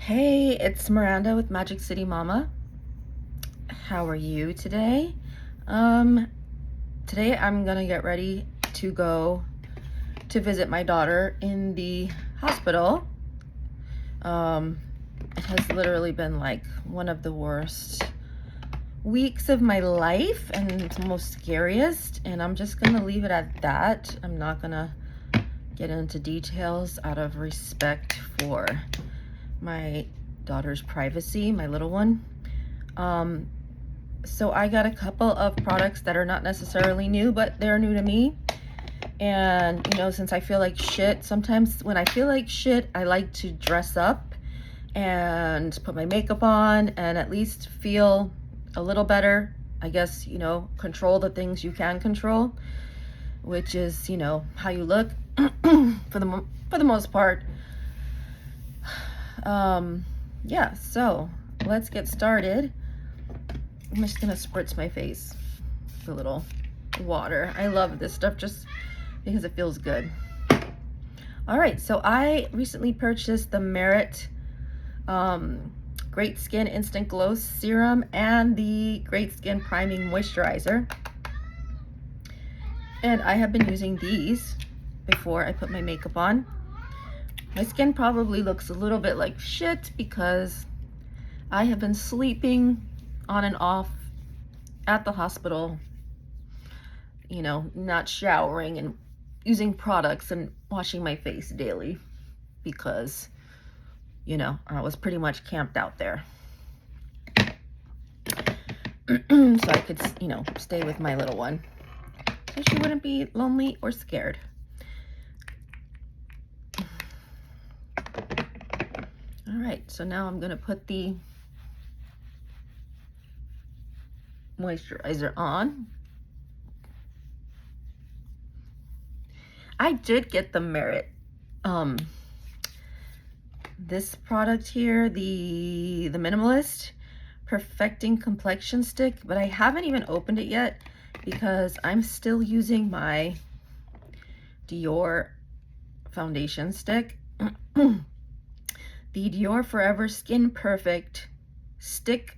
Hey, it's Miranda with Magic City Mama. How are you today? Today I'm gonna get ready to go to visit my daughter in the hospital. It has literally been like one of the worst weeks of my life and it's most scariest, and I'm just gonna leave it at that. I'm not gonna get into details out of respect for my daughter's privacy, my little one. So I got a couple of products that are not necessarily new, but they're new to me. And you know, since I feel like shit, sometimes when I feel like shit, I like to dress up and put my makeup on and at least feel a little better. I guess, you know, control the things you can control, which is, you know, how you look for the most part. Yeah, so let's get started. I'm just gonna spritz my face with a little water. I love this stuff just because it feels good. All right, so I recently purchased the Merit Great Skin Instant Glow Serum and the Great Skin Priming Moisturizer. And I have been using these before I put my makeup on. My skin probably looks a little bit like shit because I have been sleeping on and off at the hospital, you know, not showering and using products and washing my face daily because, you know, I was pretty much camped out there. So I could, you know, stay with my little one so she wouldn't be lonely or scared. All right, so now I'm gonna put the moisturizer on. I did get the Merit this product here, the Minimalist Perfecting Complexion Stick, but I haven't even opened it yet because I'm still using my Dior foundation stick. The Dior Forever Skin Perfect Stick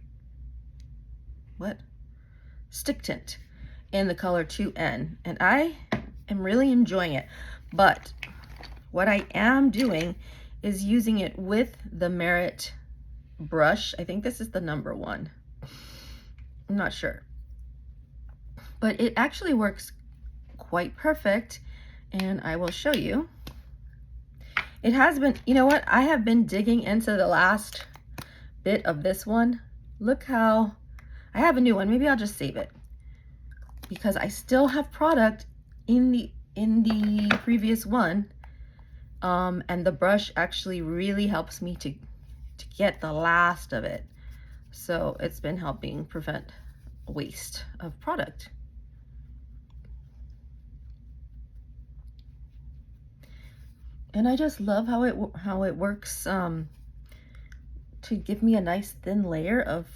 Tint in the color 2N, and I am really enjoying it. But what I am doing is using it with the Merit brush. I think this is the number 1. I'm not sure, but it actually works quite perfect, and I will show you. It has been, you know what, I have been digging into the last bit of this one. Look how I have a new one. Maybe I'll just save it because I still have product in the previous one, and the brush actually really helps me to get the last of it. So it's been helping prevent waste of product. And I just love how it works to give me a nice thin layer of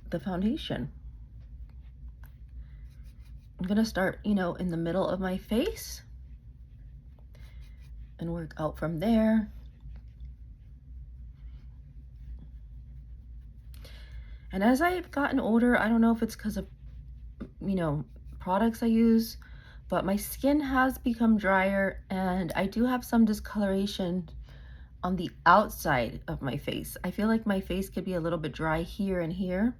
the foundation. I'm gonna start, you know, in the middle of my face and work out from there. And as I've gotten older, I don't know if it's because of, you know, products I use, but my skin has become drier and I do have some discoloration on the outside of my face. I feel like my face could be a little bit dry here and here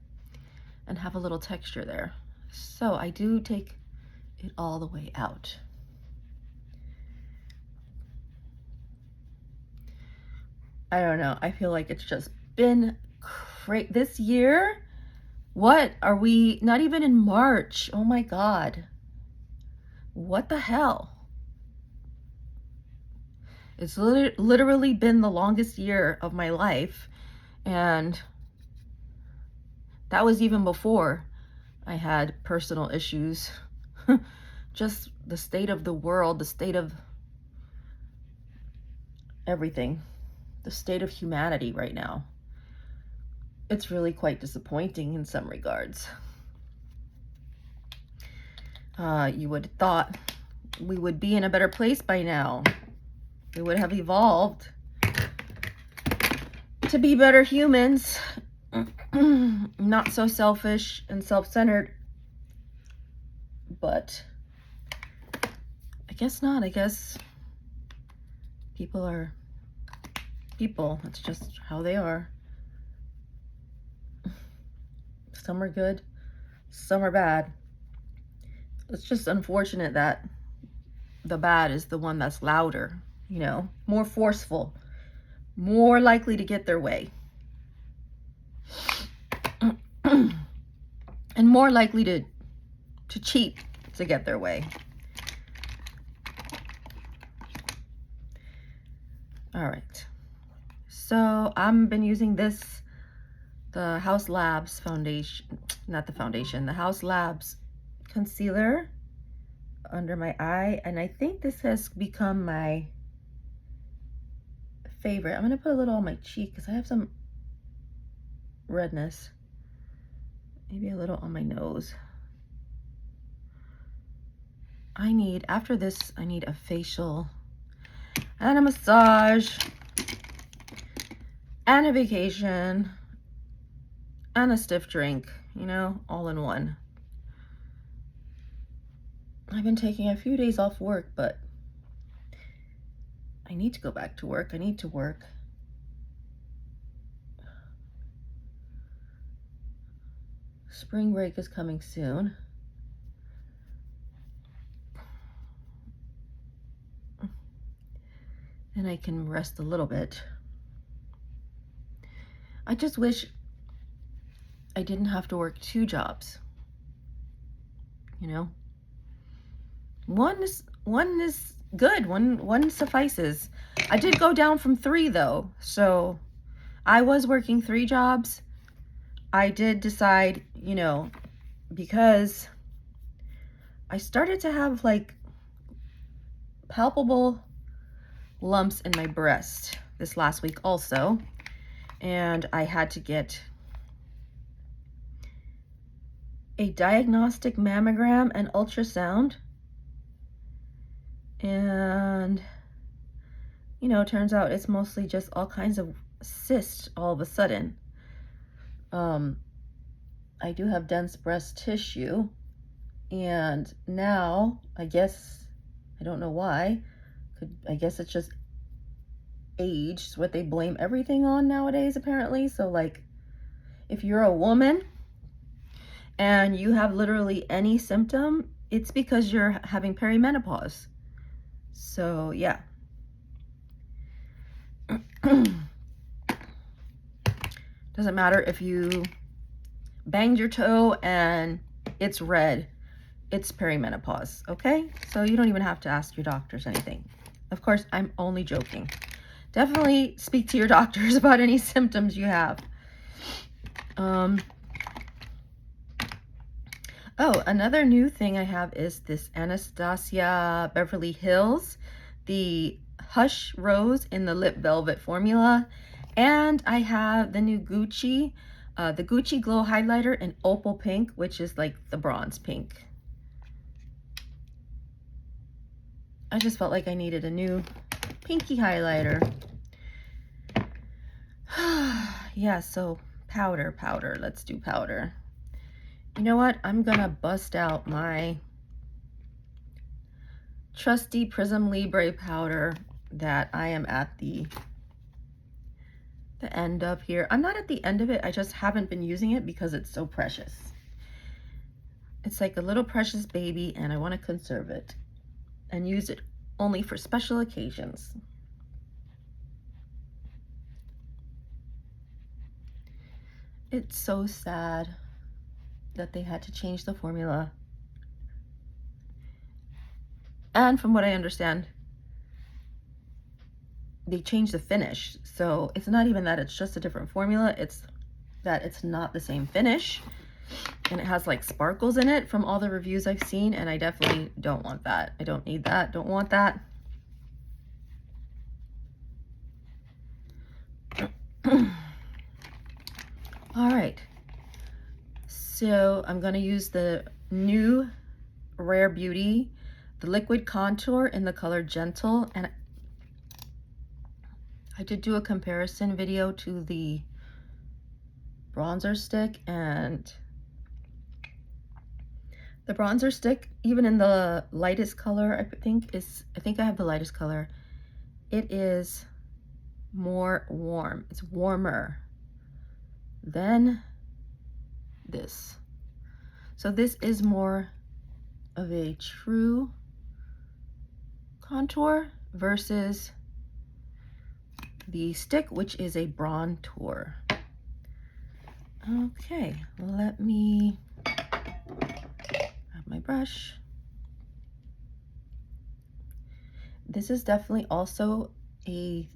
and have a little texture there. So I do take it all the way out. I don't know. I feel like it's just been great this year. What are we, not even in March? Oh my God. What the hell? It's literally been the longest year of my life, and that was even before I had personal issues. Just the state of the world, the state of everything, the state of humanity right now. It's really quite disappointing in some regards. You would have thought we would be in a better place by now. We would have evolved. to be better humans, not so selfish and self-centered, but I guess not. I guess people are people. That's just how they are. Some are good, some are bad. It's just unfortunate that the bad is the one that's louder, you know, more forceful, more likely to get their way, and more likely to cheat to get their way. All right, so I've been using this, the House Labs foundation, not the foundation, the House Labs concealer under my eye, and I think this has become my favorite. I'm gonna put a little on my cheek because I have some redness. Maybe a little on my nose. After this, I need a facial and a massage and a vacation and a stiff drink, you know, all in one. I've been taking a few days off work, but I need to go back to work. I need to work. Spring break is coming soon. And I can rest a little bit. I just wish I didn't have to work 2 jobs. You know? One is good. One suffices. I did go down from 3 though. So I was working 3 jobs. I did decide, you know, because I started to have like palpable lumps in my breast this last week also, and I had to get a diagnostic mammogram and ultrasound, and you know, turns out it's mostly just all kinds of cysts all of a sudden. I do have dense breast tissue, and now I guess, I don't know why, I guess it's just age. It's what they blame everything on nowadays apparently. So like if you're a woman and you have literally any symptom, it's because you're having perimenopause. So yeah. Doesn't matter if you banged your toe and it's red, it's perimenopause, okay? So you don't even have to ask your doctors anything. Of course, I'm only joking. Definitely speak to your doctors about any symptoms you have. Oh, another new thing I have is this Anastasia Beverly Hills, the Hush Rose in the Lip Velvet formula. And I have the new Gucci, the Gucci Glow Highlighter in Opal Pink, which is like the bronze pink. I just felt like I needed a new pinky highlighter. Yeah, so powder. Let's do powder. You know what? I'm gonna bust out my trusty Prism Libre powder that I am at the end of here. I'm not at the end of it. I just haven't been using it because it's so precious. It's like a little precious baby, and I want to conserve it and use it only for special occasions. It's so sad that they had to change the formula. And from what I understand, they changed the finish. So it's not even that it's just a different formula, it's that it's not the same finish. And it has like sparkles in it from all the reviews I've seen, and I definitely don't want that. I don't need that, don't want that. All right, so I'm gonna use the new Rare Beauty, the liquid contour in the color Gentle, and I did do a comparison video to the bronzer stick, and the bronzer stick, even in the lightest color, I think I have the lightest color, it is more warm. It's warmer than this. So this is more of a true contour versus the stick, which is a bronzer. Okay, let me have my brush. This is definitely also a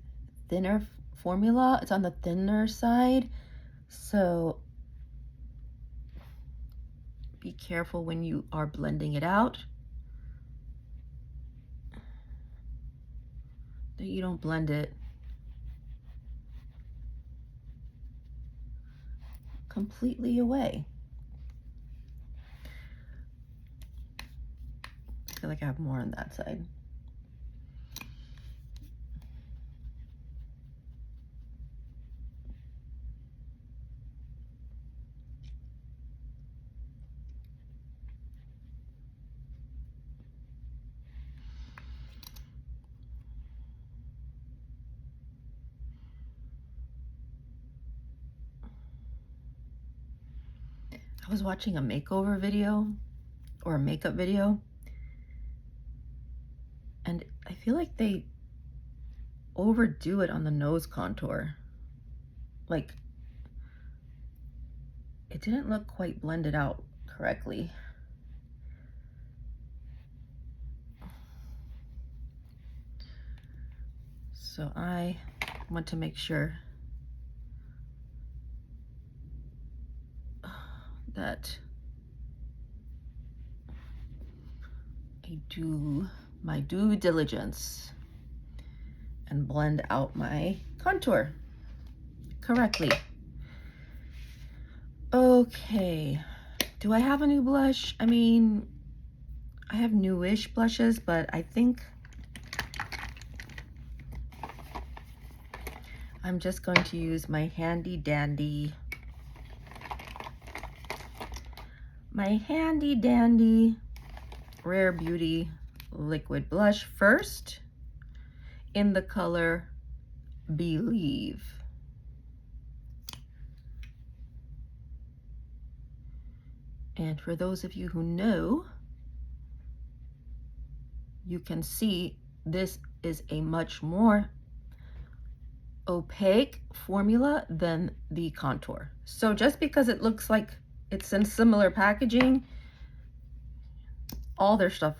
thinner formula. It's on the thinner side, so be careful when you are blending it out that you don't blend it completely away. I feel like I have more on that side. I was watching a makeover video or a makeup video, and I feel like they overdo it on the nose contour. Like, it didn't look quite blended out correctly. So I want to make sure that I do my due diligence and blend out my contour correctly. Okay, do I have a new blush? I mean, I have newish blushes, but I think I'm just going to use my handy dandy Rare Beauty liquid blush first in the color Believe. And for those of you who know, you can see this is a much more opaque formula than the contour. So just because it looks like it's in similar packaging, all her stuff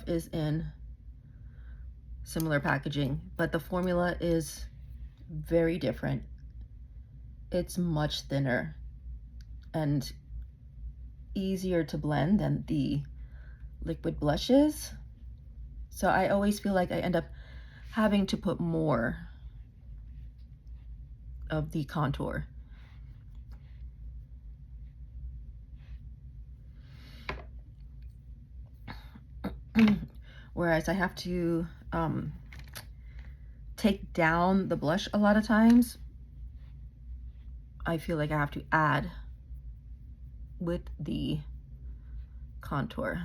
is in similar packaging, but the formula is very different. It's much thinner and easier to blend than the liquid blushes. So I always feel like I end up having to put more of the contour. Whereas I have to take down the blush a lot of times. I feel like I have to add with the contour.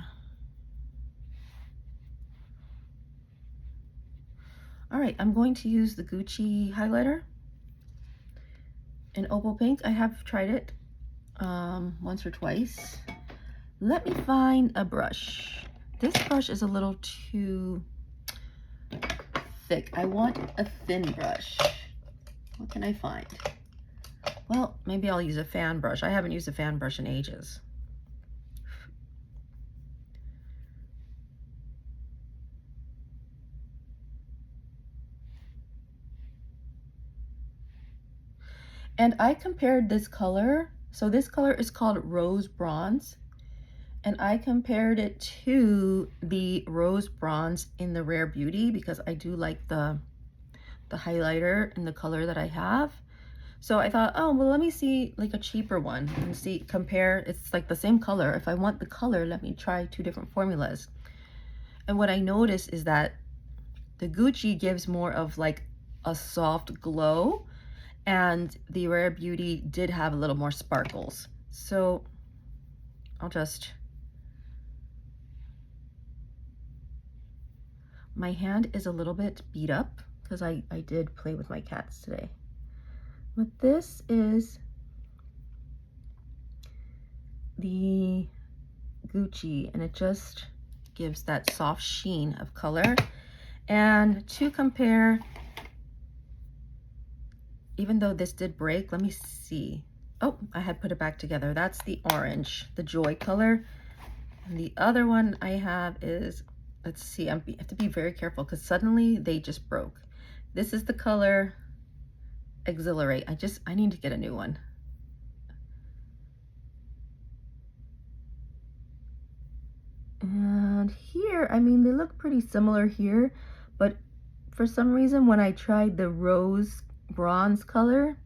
All right, I'm going to use the Gucci highlighter in Opal Pink. I have tried it once or twice. Let me find a brush. This brush is a little too thick. I want a thin brush. What can I find? Well, maybe I'll use a fan brush. I haven't used a fan brush in ages. And I compared this color. So this color is called Rose Bronze. And I compared it to the Rose Bronze in the Rare Beauty because I do like the highlighter in the color that I have. So I thought, oh, well, let me see like a cheaper one and see, compare. It's like the same color. If I want the color, let me try two different formulas. And what I noticed is that the Gucci gives more of like a soft glow, and the Rare Beauty did have a little more sparkles. So I'll just, my hand is a little bit beat up because I did play with my cats today. But this is the Gucci, and it just gives that soft sheen of color. And to compare, even though this did break, let me see. Oh, I had put it back together. That's the orange, the Joy color. And the other one I have is, let's see, I have to be very careful because suddenly they just broke. This is the color Exhilarate. I need to get a new one. And here, I mean, they look pretty similar here, but for some reason when I tried the rose bronze color,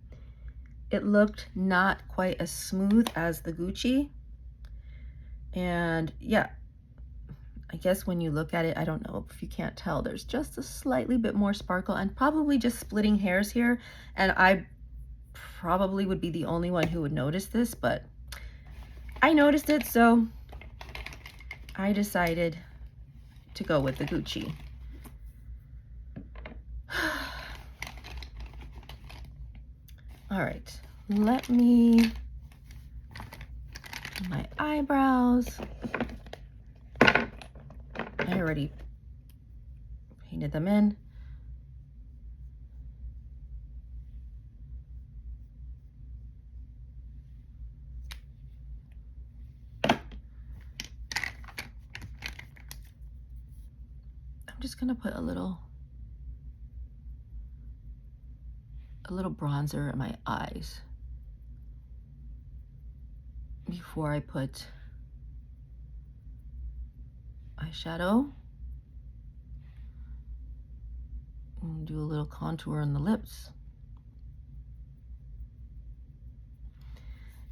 it looked not quite as smooth as the Gucci. And yeah, I guess when you look at it, I don't know if you can't tell, there's just a slightly bit more sparkle, and probably just splitting hairs here. And I probably would be the only one who would notice this, but I noticed it, so I decided to go with the Gucci. All right, let me do my eyebrows. I already painted them in. I'm just gonna put a little bronzer in my eyes before I put eyeshadow, and do a little contour on the lips,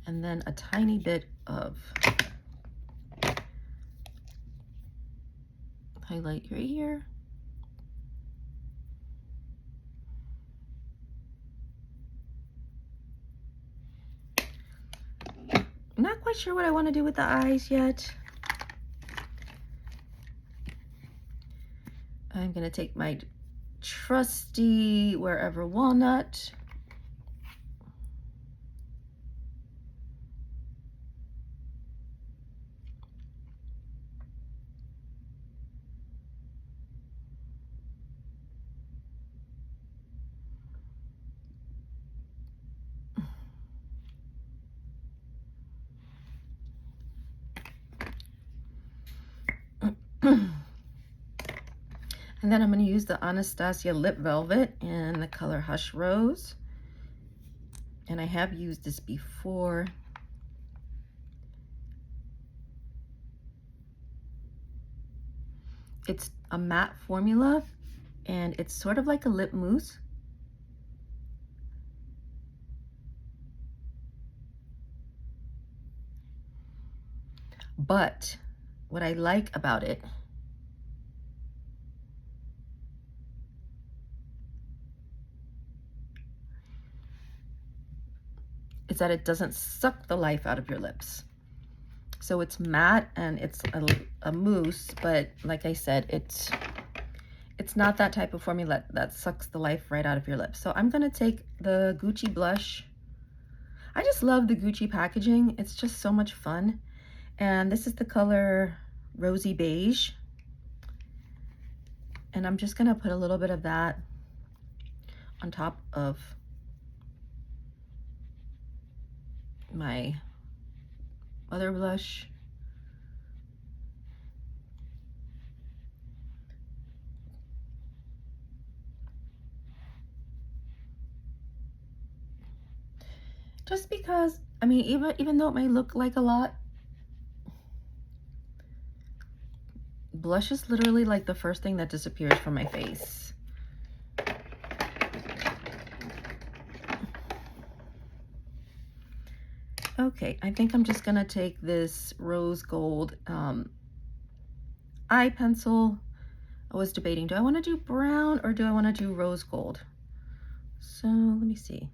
and then a tiny bit of highlight right here. I'm not quite sure what I want to do with the eyes yet. I'm going to take my trusty Wherever Walnut. And then I'm going to use the Anastasia Lip Velvet in the color Hush Rose. And I have used this before. It's a matte formula, and it's sort of like a lip mousse. But what I like about it is that it doesn't suck the life out of your lips. So it's matte and it's a mousse, but like I said, it's not that type of formula that sucks the life right out of your lips. So I'm gonna take the Gucci blush. I just love the Gucci packaging. It's just so much fun. And this is the color Rosy Beige. And I'm just gonna put a little bit of that on top of my other blush. Just because, I mean, even though it may look like a lot, blush is literally like the first thing that disappears from my face. Okay, I think I'm just gonna take this rose gold eye pencil. I was debating, do I want to do brown or do I want to do rose gold? So let me see.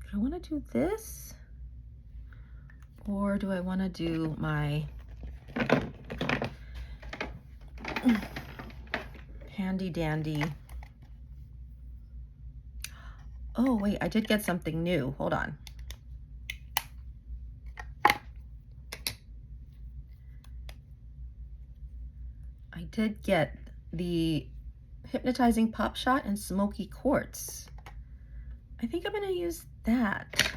Do I want to do this? Or do I want to do my handy dandy? Oh, wait, I did get something new. Hold on. I did get the Hypnotizing Pop Shot and Smoky Quartz. I think I'm going to use that.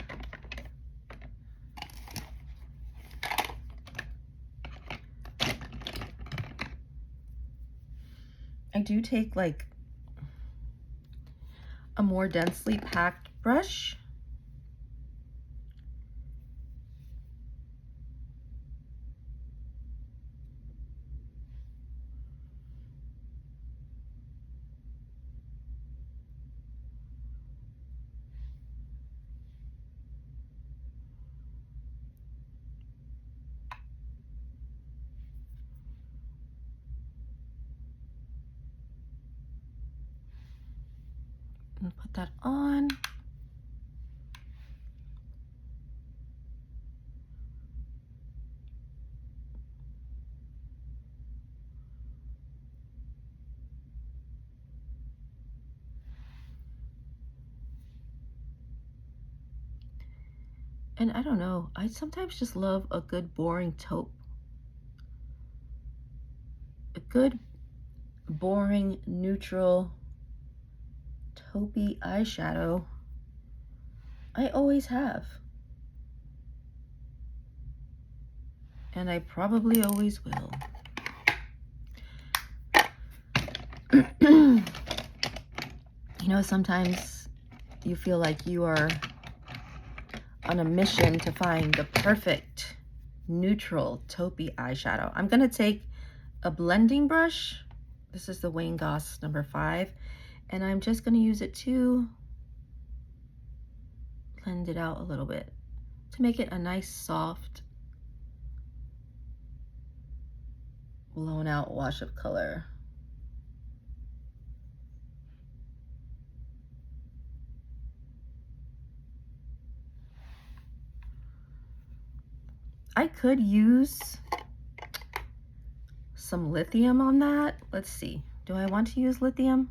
I do take like a more densely packed brush. And put that on. And I don't know, I sometimes just love a good boring taupe. A good boring neutral taupey eyeshadow. I always have. And I probably always will. You know, sometimes you feel like you are on a mission to find the perfect neutral taupey eyeshadow. I'm going to take a blending brush. This is the Wayne Goss number 5. And I'm just going to use it to blend it out a little bit to make it a nice, soft, blown out wash of color. I could use some lithium on that. Let's see. Do I want to use lithium?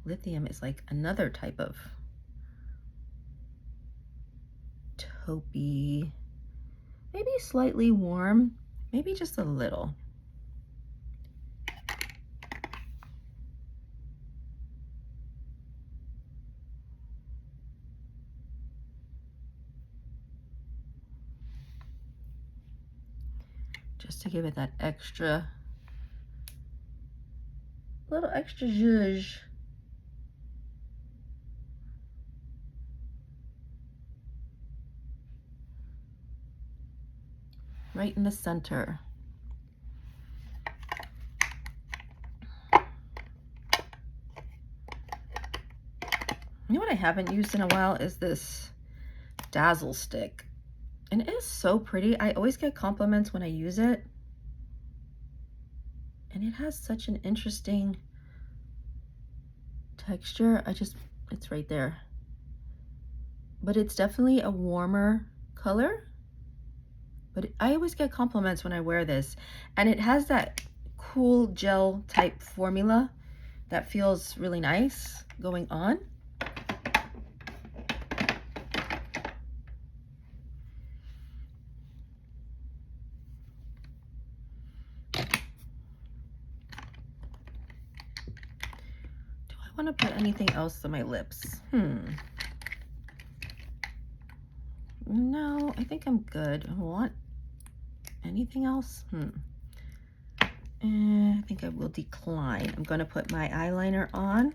Lithium is like another type of taupey, maybe slightly warm, maybe just a little. Just to give it that extra, little extra zhuzh. Right in the center. You know what I haven't used in a while is this Dazzle stick. And it is so pretty. I always get compliments when I use it. And it has such an interesting texture. It's right there. But it's definitely a warmer color. But I always get compliments when I wear this. And it has that cool gel type formula that feels really nice going on. Do I want to put anything else on my lips? No, I think I'm good. I want anything else? I think I will decline. I'm going to put my eyeliner on.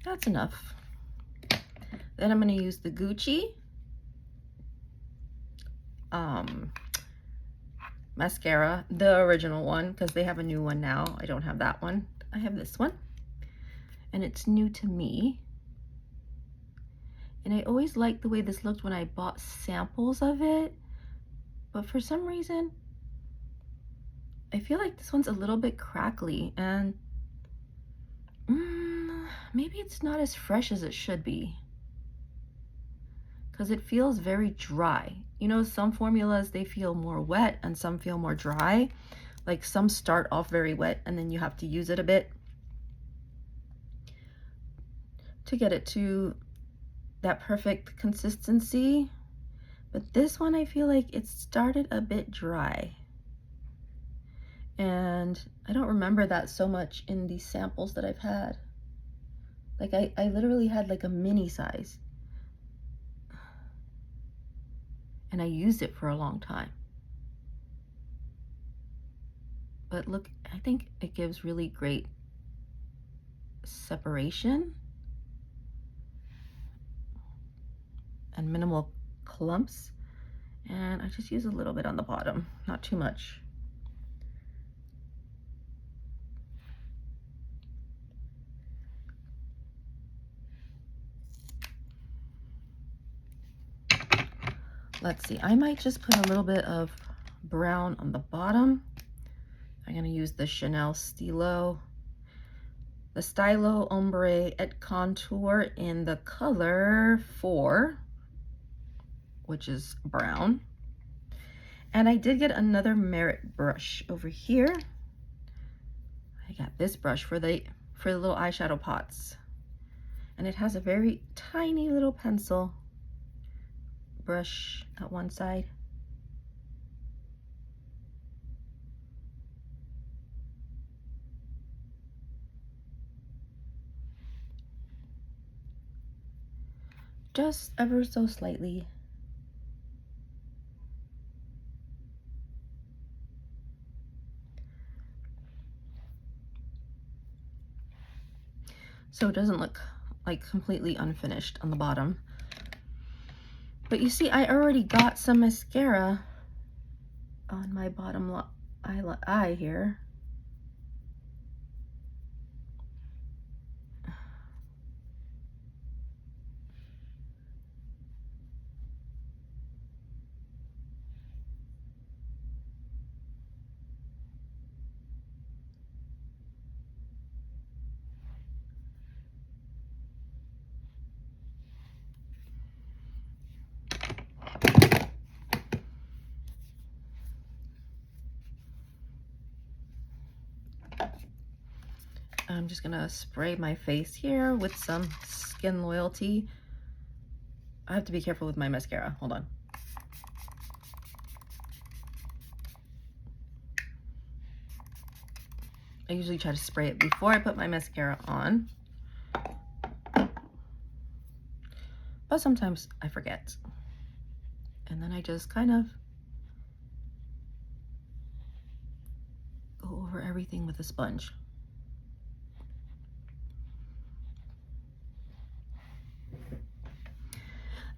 That's enough. Then I'm going to use the Gucci mascara, the original one, because they have a new one now. I don't have that one. I have this one, and it's new to me. And I always liked the way this looked when I bought samples of it, but for some reason, I feel like this one's a little bit crackly, and maybe it's not as fresh as it should be, because it feels very dry. You know, some formulas, they feel more wet and some feel more dry. Like some start off very wet and then you have to use it a bit to get it to that perfect consistency. But this one, I feel like it started a bit dry. And I don't remember that so much in these samples that I've had. Like I literally had like a mini size. And I used it for a long time. But look, I think it gives really great separation and minimal clumps. And I just use a little bit on the bottom, not too much. Let's see, I might just put a little bit of brown on the bottom. I'm gonna use the Chanel Stylo, the Stylo Ombre et Contour in the color 4, which is brown. And I did get another Merit brush over here. I got this brush for the little eyeshadow pots. And it has a very tiny little pencil brush at one side. Just ever so slightly. So it doesn't look like completely unfinished on the bottom. But you see, I already got some mascara on my bottom eye here. I'm just gonna spray my face here with some Skin Loyalty. I have to be careful with my mascara. Hold on. I usually try to spray it before I put my mascara on, but sometimes I forget. And then I just kind of go over everything with a sponge.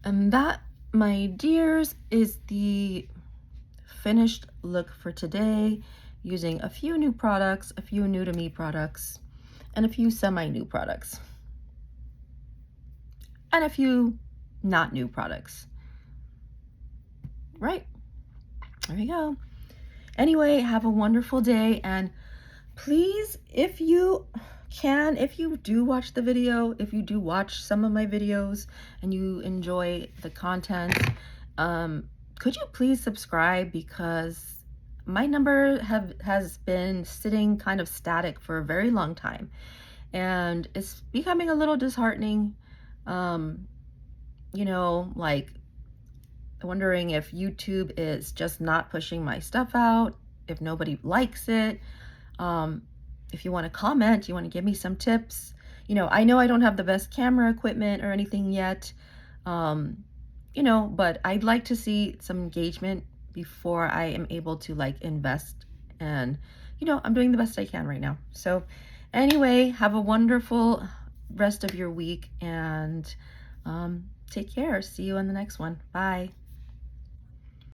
And that, my dears, is the finished look for today, using a few new products, a few new to me products, and a few semi-new products, and a few not new products. Right? There you go. Anyway, have a wonderful day, and please, if you can, if you do watch the video, if you do watch some of my videos and you enjoy the content, could you please subscribe, because my number has been sitting kind of static for a very long time, and it's becoming a little disheartening. You know, like wondering if YouTube is just not pushing my stuff out, if nobody likes it. If you want to comment, you want to give me some tips. You know I don't have the best camera equipment or anything yet, you know, but I'd like to see some engagement before I am able to like invest. And you know, I'm doing the best I can right now. So anyway, have a wonderful rest of your week, and take care. See you on the next one. Bye.